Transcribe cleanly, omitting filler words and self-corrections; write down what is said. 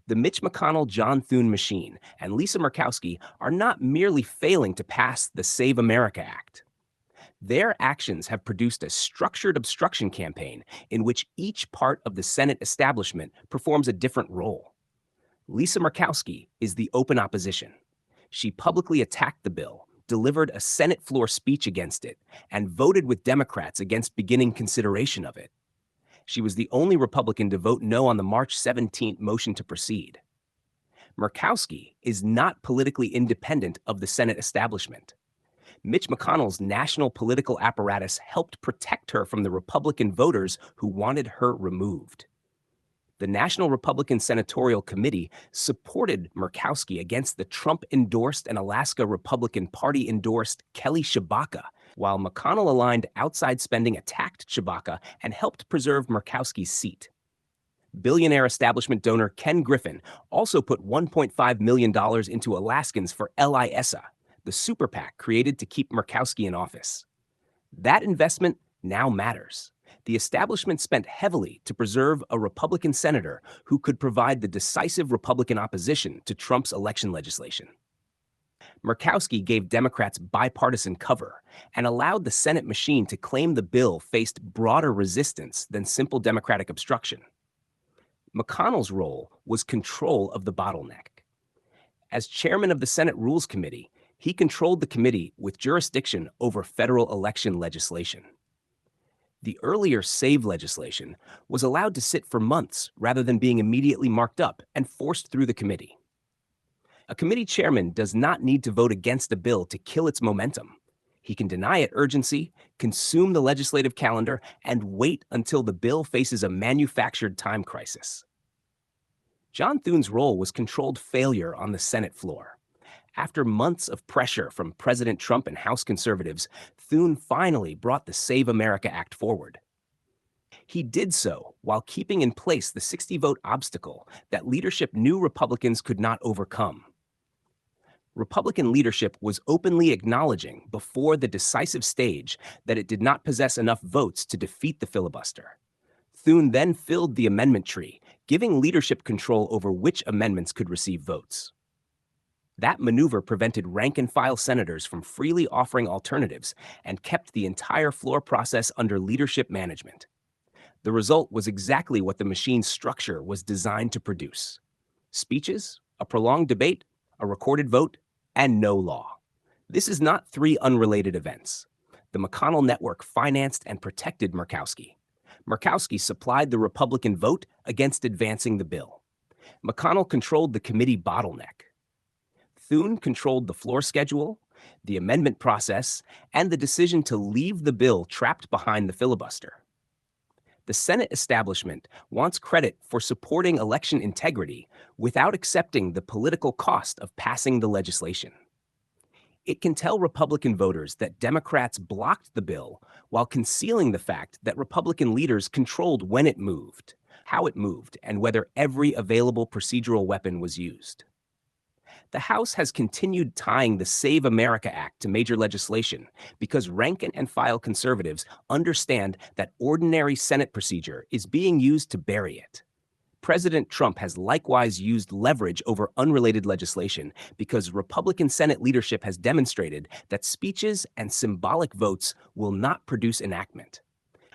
The Mitch McConnell-John Thune machine and Lisa Murkowski are not merely failing to pass the Save America Act. Their actions have produced a structured obstruction campaign in which each part of the Senate establishment performs a different role. Lisa Murkowski is the open opposition. She publicly attacked the bill, delivered a Senate floor speech against it, and voted with Democrats against beginning consideration of it. She was the only Republican to vote no on the March 17th motion to proceed. Murkowski is not politically independent of the Senate establishment. Mitch McConnell's national political apparatus helped protect her from the Republican voters who wanted her removed. The National Republican Senatorial Committee supported Murkowski against the Trump-endorsed and Alaska Republican Party-endorsed Kelly Tshibaka, while McConnell-aligned outside spending attacked Tshibaka and helped preserve Murkowski's seat. Billionaire establishment donor Ken Griffin also put $1.5 million into Alaskans for LISA, the super PAC created to keep Murkowski in office. That investment now matters. The establishment spent heavily to preserve a Republican senator who could provide the decisive Republican opposition to Trump's election legislation. Murkowski gave Democrats bipartisan cover and allowed the Senate machine to claim the bill faced broader resistance than simple Democratic obstruction. McConnell's role was control of the bottleneck. As chairman of the Senate Rules Committee, he controlled the committee with jurisdiction over federal election legislation. The earlier SAVE legislation was allowed to sit for months rather than being immediately marked up and forced through the committee. A committee chairman does not need to vote against a bill to kill its momentum. He can deny it urgency, consume the legislative calendar, and wait until the bill faces a manufactured time crisis. John Thune's role was controlled failure on the Senate floor. After months of pressure from President Trump and House conservatives, Thune finally brought the Save America Act forward. He did so while keeping in place the 60-vote obstacle that leadership knew Republicans could not overcome. Republican leadership was openly acknowledging before the decisive stage that it did not possess enough votes to defeat the filibuster. Thune then filled the amendment tree, giving leadership control over which amendments could receive votes. That maneuver prevented rank-and-file senators from freely offering alternatives and kept the entire floor process under leadership management. The result was exactly what the machine's structure was designed to produce: speeches, a prolonged debate, a recorded vote, and no law. This is not three unrelated events. The McConnell network financed and protected Murkowski. Murkowski supplied the Republican vote against advancing the bill. McConnell controlled the committee bottleneck. Thune controlled the floor schedule, the amendment process, and the decision to leave the bill trapped behind the filibuster. The Senate establishment wants credit for supporting election integrity without accepting the political cost of passing the legislation. It can tell Republican voters that Democrats blocked the bill while concealing the fact that Republican leaders controlled when it moved, how it moved, and whether every available procedural weapon was used. The House has continued tying the Save America Act to major legislation because rank-and-file conservatives understand that ordinary Senate procedure is being used to bury it. President Trump has likewise used leverage over unrelated legislation because Republican Senate leadership has demonstrated that speeches and symbolic votes will not produce enactment.